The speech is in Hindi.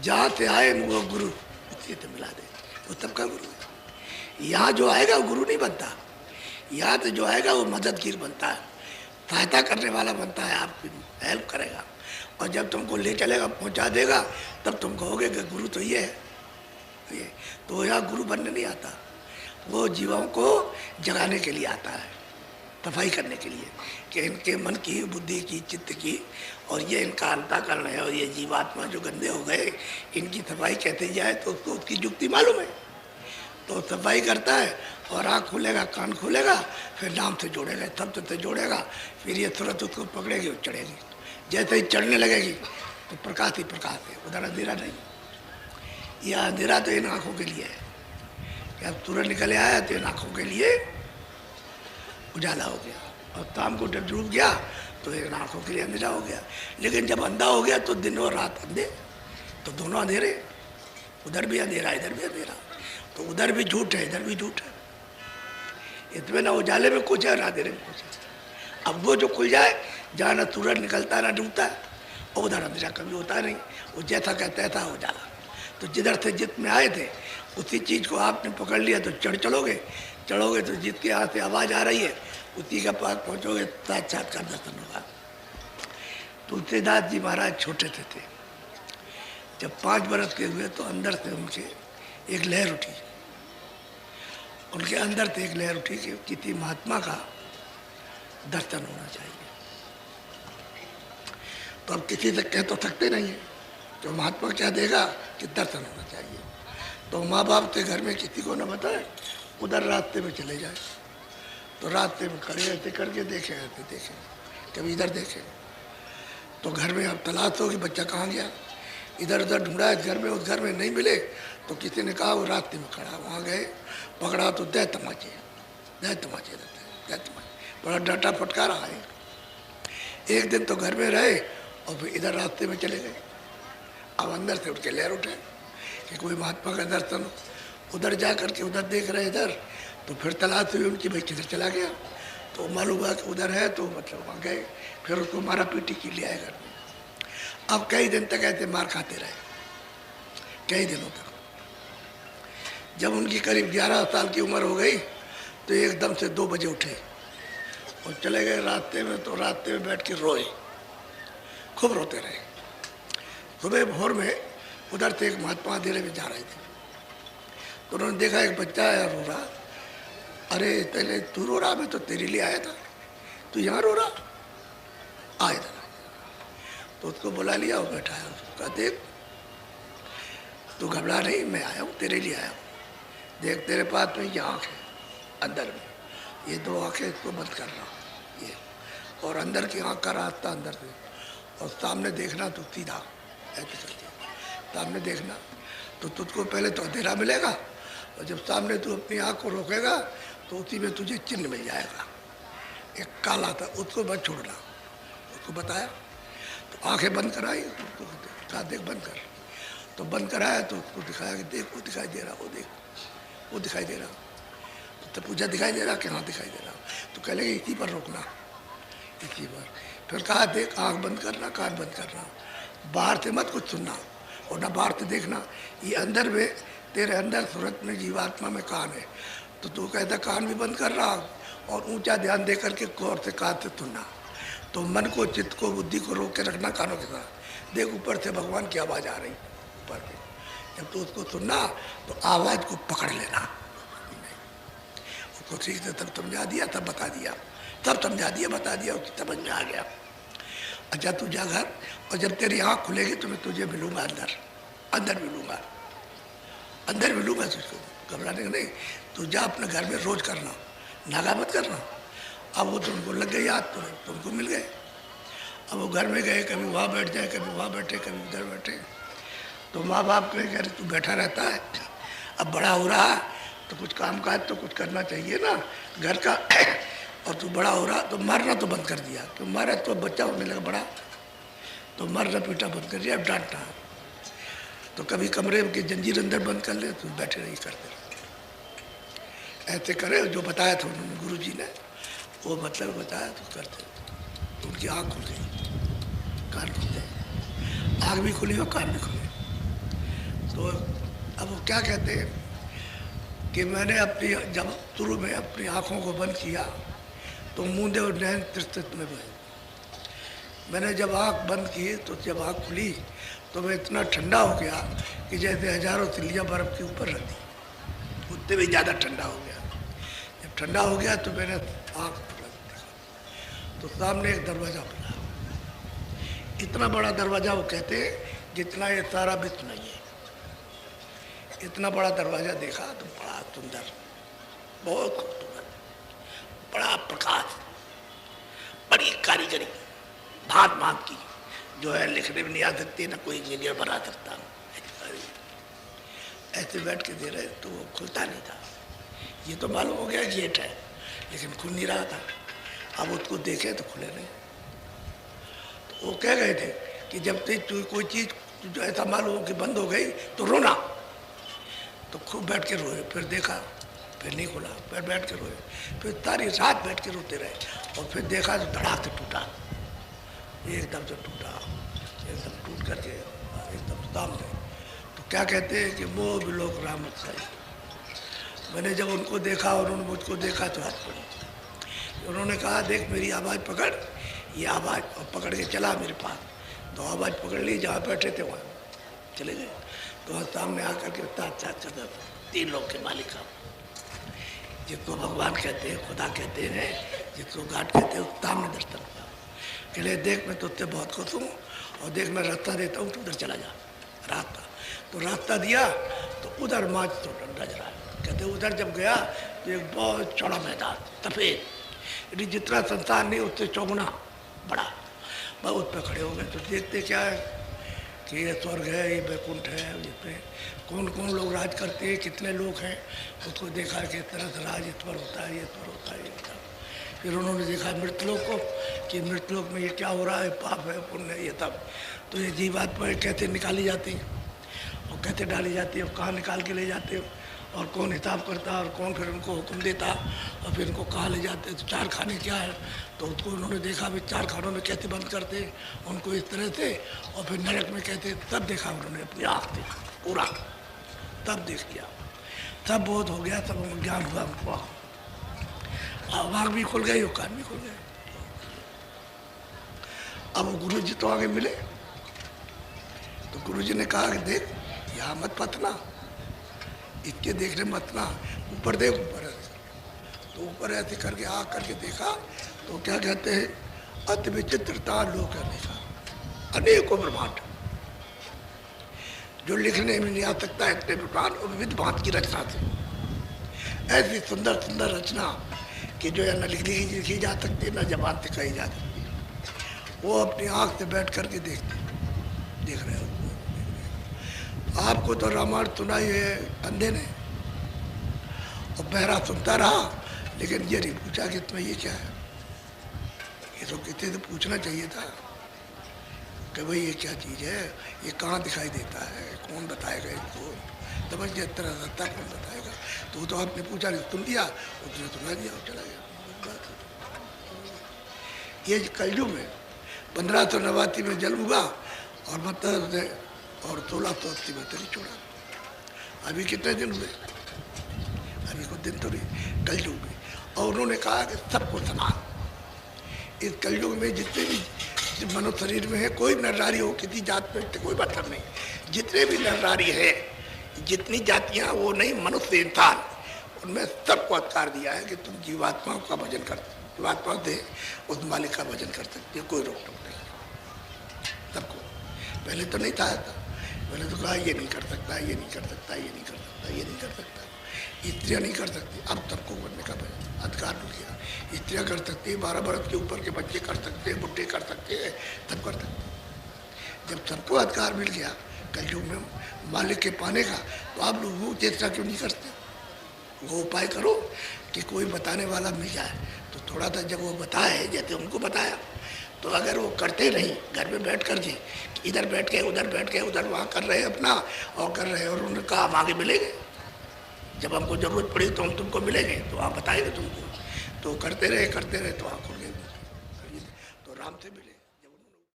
जहाँ से आए वो गुरु उसी से मिला दे, वो सबका गुरु है। यहाँ जो आएगा वो गुरु नहीं बनता, यहाँ से जो आएगा वो मददगीर बनता है, सहायता करने वाला बनता है, आपकी हेल्प करेगा। और जब तुमको ले चलेगा, पहुँचा देगा, तब तुम कहोगे कि गुरु तो ये है, ये तो यहाँ गुरु बनने नहीं आता, वो जीवों को जगाने के लिए आता है, सफाई करने के लिए कि इनके मन की, बुद्धि की, चित्त की, और ये इनका अंतःकरण है और ये जीवात्मा जो गंदे हो गए, इनकी सफाई कैसे जाए, तो उसको उसकी युक्ति मालूम है, तो सफाई करता है। और आँख खुलेगा, कान खुलेगा, फिर नाम से जोड़ेगा, शब्द से जोड़ेगा, फिर ये तुरंत उसको पकड़ेगी और चढ़ेगी। जैसे ही चढ़ने लगेगी तो प्रकाश ही प्रकाश है, उधर अंधेरा नहीं। यह अंधेरा तो इन आँखों के लिए है कि अब सूरज निकल आया तो इन आँखों के लिए उजाला हो गया, और शाम को जब डूब गया तो इन आँखों के लिए अंधेरा हो गया। लेकिन जब अंधा हो गया तो दिन और रात अंधे, तो दोनों अंधेरे, उधर भी अंधेरा इधर भी अंधेरा, तो उधर भी झूठ है इधर भी झूठ है। इसमें ना उजाले में कुछ है ना अंधेरे में कुछ है। अब वो जो खुल जाए जहाँ ना सूरज निकलता ना डूबता है, और उधर अंधेरा कभी होता नहीं, वो जैसा कहता है हो जाला। तो जिधर से जिसमें आए थे उसी चीज़ को आपने पकड़ लिया तो चढ़ोगे तो जिसके यहाँ से आवाज़ आ रही है उसी के पास पहुँचोगे, साक्षात्कार दर्शन होगा। तुलसीदास जी महाराज छोटे थे, जब 5 बरस के हुए तो अंदर से उनके एक लहर उठी, उनके अंदर से एक लहर उठी कि किसी महात्मा का दर्शन होना चाहिए। तो अब किसी से कह तो सकते नहीं है, तो महात्मा क्या देगा कि दर्शन होना चाहिए। तो माँ बाप के घर में किसी को न बताए, उधर रास्ते में चले जाए, तो रास्ते में खड़े ऐसे करके देखे, ऐसे देखे, कभी इधर देखे, तो घर में अब तलाश हो कि बच्चा कहाँ गया, इधर उधर ढूंढा इस घर में उस घर में नहीं मिले, तो किसी ने कहा वो रास्ते में खड़ा, वहाँ गए, पकड़ा तो दे तमाचे रहते, बड़ा डांटा फटकारा है। एक दिन तो घर में रहे और फिर इधर रास्ते में चले गए। अब अंदर से उठ के लहर उठे कि कोई महात्मा का दर्शन हो, उधर जा करके उधर देख रहे इधर, तो फिर तलाश हुई उनकी, भाई किधर चला गया, तो मालूम हुआ कि उधर है, तो मतलब वहाँ गए, फिर उसको मारा पीटी की ले आए घर में। अब कई दिन तक ऐसे मार खाते रहे, कई दिनों तक। जब उनकी करीब 11 साल की उम्र हो गई तो एकदम से 2 बजे उठे और चले गए रास्ते में, तो रास्ते में बैठ के रोए, खूब रोते रहे। सुबह भोर में उधर से एक महात्मा अंधेरे में जा रहे थे, तो उन्होंने देखा एक बच्चा आया रो रहा। अरे पहले तू रो रहा, मैं तो तेरे लिए आया था, तू यहाँ रो रहा, आ इधर। तो उसको बुला लिया और बैठाया, उसको कहा देख तू घबरा नहीं, मैं आया हूँ, तेरे लिए आया हूँ, देख तेरे पास में ये आँख है अंदर में, ये 2 आँखें इसको बंद कर रहा ये, और अंदर की आँख का रास्ता अंदर से, और सामने देखना तो सीधा ऐसे करके सामने देखना, तो तुझको पहले तो अंधेरा मिलेगा, और जब सामने तू अपनी आँख को रोकेगा तो उसी में तुझे चिन्ह मिल जाएगा, एक काला था, उसको मत छोड़ना। उसको बताया तो आंखें बंद कराई, उसको कहा देख बंद कर, तो बंद कराया तो उसको दिखाया कि देख वो दिखाई दे रहा, वो देख वो दिखाई दे रहा। तो पूछा दिखाई दे रहा कि हाँ दिखाई दे रहा, तो कह लगे इसी पर रोकना, इसी पर। फिर कहा देख आँख बंद करना, कान बंद करना, बाहर से मत कुछ सुनना और ना बाहर से देखना, ये अंदर में तेरे अंदर सूरत में जीवात्मा में कान है, तो तू कहता कान भी बंद कर रहा और ऊंचा ध्यान दे करके गौर से कान से सुनना। तो मन को, चित्त को, बुद्धि को रोक के रखना कानों के साथ। देख ऊपर से भगवान की आवाज़ आ रही ऊपर से, जब तू उसको सुनना तो आवाज़ को पकड़ लेना। उसको ठीक से तब समझा दिया, तब बता दिया, तब समझा दिया, बता दिया, उसकी समझ में आ गया। अच्छा तू जा घर, और जब तेरी आँख खुलेगी तो मैं तुझे मिलूंगा अंदर, अंदर मिलूंगा, अंदर मिलूंगा तुझको, घबराने का नहीं। तू जा अपने घर में रोज करना, नागा मत करना। अब वो तुमको लग गई याद, तो तुमको मिल गए। अब वो घर में गए, कभी वहाँ बैठ जाए, कभी वहाँ बैठे, कभी उधर बैठे। तो माँ बाप कहे अरे तू बैठा रहता है, अब बड़ा हो रहा है तो कुछ काम काज तो कुछ करना चाहिए ना घर का, और तू बड़ा हो रहा, तो मारना तो बंद कर दिया। तो मारा तो बच्चा होने लगा बड़ा, तो मारना पीटा बंद कर दिया, अब डांटना। तो कभी कमरे के जंजीर अंदर बंद कर ले, तो बैठे नहीं करते, ऐसे करे जो बताया था उन्होंने गुरु जी ने, वो मतलब बताया तो करते। तो उनकी आँख खुल गई, कान खुल गए, आँख भी खुली और कान भी खुले। अब वो क्या कहते हैं कि मैंने अपनी जब शुरू में अपनी आँखों को बंद किया तो मूंदे और नैन त्रिस्तित में बहे। मैंने जब आँख बंद की तो जब आँख खुली तो मैं इतना ठंडा हो गया कि जैसे हजारों तिल्लियाँ बर्फ़ के ऊपर रख दी, उतने भी ज़्यादा ठंडा हो गया। जब ठंडा हो गया तो मैंने आँख देखा तो सामने एक दरवाज़ा खुला, इतना बड़ा दरवाज़ा, वो कहते हैं जितना ये सारा विश्व नहीं है, इतना बड़ा दरवाज़ा देखा तो बड़ा सुंदर, बहुत खूबसूरत, बड़ा प्रकाश, बड़ी कारीगरी, भांत भांत की, जो है लिखने में नहीं आ सकती, ना कोई इंजीनियर बना सकता। ऐसे बैठ के दे रहे तो वो खुलता नहीं था। ये तो मालूम हो गया गेट है, लेकिन खुल नहीं रहा था। अब उसको देखे तो खुले नहीं। तो वो कह गए थे कि जब तक कोई चीज़ जो ऐसा मालूम हो कि बंद हो गई तो रोना। तो खूब बैठ के रोए, फिर देखा, फिर नहीं खुला, फिर बैठ के रोए, फिर सारी रात बैठ के रोते रहे, और फिर देखा तो धड़ाक से टूटा, एकदम से टूटा, एकदम टूट करके एकदम सामने। तो क्या कहते हैं कि मोह विलोक राम उत्साही। मैंने जब उनको देखा और उन्होंने मुझको देखा तो हंस पड़ी। उन्होंने कहा देख मेरी आवाज़ पकड़, ये आवाज़, और पकड़ के चला मेरे पास। तो आवाज़ पकड़ ली, जहाँ बैठे थे वहाँ चले गए। तो वहाँ सामने आकर के साथ तीन लोग के मालिक आप, जिसको भगवान कहते हैं, खुदा कहते हैं, जिसको गाड कहते हैं, उस सामने दर्शन हुआ। कहले देख मैं तुझसे बहुत खुश हूँ, और देख मैं रास्ता देता हूँ, तू उधर चला जा रास्ता। तो रास्ता दिया तो उधर माच तो नजर आया। कहते उधर जब गया तो एक बहुत चौड़ा मैदान, सफ़ेद, यदि जितना संसार नहीं उससे चौगुना बड़ा। बहुत पे खड़े हो गए तो देखते क्या है कि ये स्वर्ग है, ये बैकुंठ है, जिसमें कौन कौन लोग राज करते हैं, कितने लोग हैं, उसको देखा कि इस तरह से राज इस पर होता है, ये इस पर होता है, ये होता है। फिर उन्होंने देखा मृतलोक को कि मृतलोक में ये क्या हो रहा है, पाप है, पुण्य है, ये तब। तो ये जीवात्मा कैसे निकाली जाती है और कैसे डाली जाती है, और कहाँ निकाल के ले जाते हो, और कौन हिसाब करता है, और कौन फिर उनको हुक्म देता, और फिर उनको कहाँ ले जाते। तो चार खाने क्या है, तो उसको उन्होंने देखा भी चार खानों में कैसे बंद करते उनको इस तरह से, और फिर नरक में कैसे, सब देखा उन्होंने अपनी आँख से पूरा, तब देख लिया, सब बोध हो गया, सब उनको ज्ञान हुआ उनको, आँख भी खुल गई और कान भी खुल गए। अब वो गुरु जी तो आगे मिले, तो गुरु जी ने कहा कि देख यहाँ मत पतना, इसके देखने मत ना, ऊपर देख, ऊपर है। तो ऊपर ऐसे करके आ करके देखा तो क्या कहते हैं, अति विचित्रता लोक है, देखा अनेकों ब्रह्मांड जो लिखने में नहीं आ सकता, इतने ब्रह्मांड और विविध भांत की रचना थी। ऐसी सुंदर सुंदर रचना कि जो है न लिखी जा सकती, न जबान से कही जा सकती। वो अपनी आँख से बैठ करके देखते, देख रहे हो। आपको तो रामायण सुनाई है अंधे ने, और बहरा सुनता रहा, लेकिन ये नहीं पूछा कि तुम्हें ये क्या है। ये तो किसी से पूछना चाहिए था कि भाई ये क्या चीज़ है, ये कहाँ दिखाई देता है, कौन बताएगा इसको, समझ के तरह रहता कौन बताएगा। तो वो तो आपने पूछा नहीं, सुन लिया, उसने सुना दिया और चला गया। ये कलयुग में 1589 में जन्म हुआ और मतलब और 1680 में तेरी छोड़ा। अभी कितने दिन हुए, अभी कुछ दिन तो नहीं, कलयुग में। और उन्होंने कहा कि सबको समान, इस कलयुग में जितने भी मनुष्य शरीर में है, कोई नर नारी हो, किसी जात में कोई मतलब नहीं, जितने भी नर नारी है, जितनी जातियाँ वो नहीं, मनुष्य इंसान, उनमें सबको अधिकार दिया है कि तुम जीवात्माओं का भजन कर, जीवात्मा दे उस मालिक का भजन कर सकते हो, कोई रोक टोक नहीं सबको। पहले तो नहीं था ऐसा, पहले तो कहा ये नहीं कर सकता, ये नहीं कर सकता, ये नहीं कर सकता, ये नहीं कर सकता, स्त्रियाँ नहीं कर सकती। अब सबको करने का अधिकार मिल गया। स्त्रियाँ कर सकती है, 12 बरस के ऊपर के बच्चे कर सकते हैं, बुढ़े कर सकते हैं, सब कर सकते हैं। जब सबको अधिकार मिल गया कलयुग में मालिक के पाने का, तो आप लोग वो चेष्टा क्यों नहीं करते? वो उपाय करो कि कोई बताने वाला मिल जाए। तो थोड़ा सा जब वो बताए, जैसे उनको बताया, तो अगर वो करते नहीं घर में बैठ कर के, इधर बैठ के उधर बैठ के, उधर वहाँ कर रहे अपना और कर रहे, और उन्होंने कहा हम आगे मिलेंगे, जब हमको ज़रूरत पड़ी तो हम तुमको मिलेंगे, तो आप बताएंगे तुमको। तो करते रहे तो आँख खुल गई।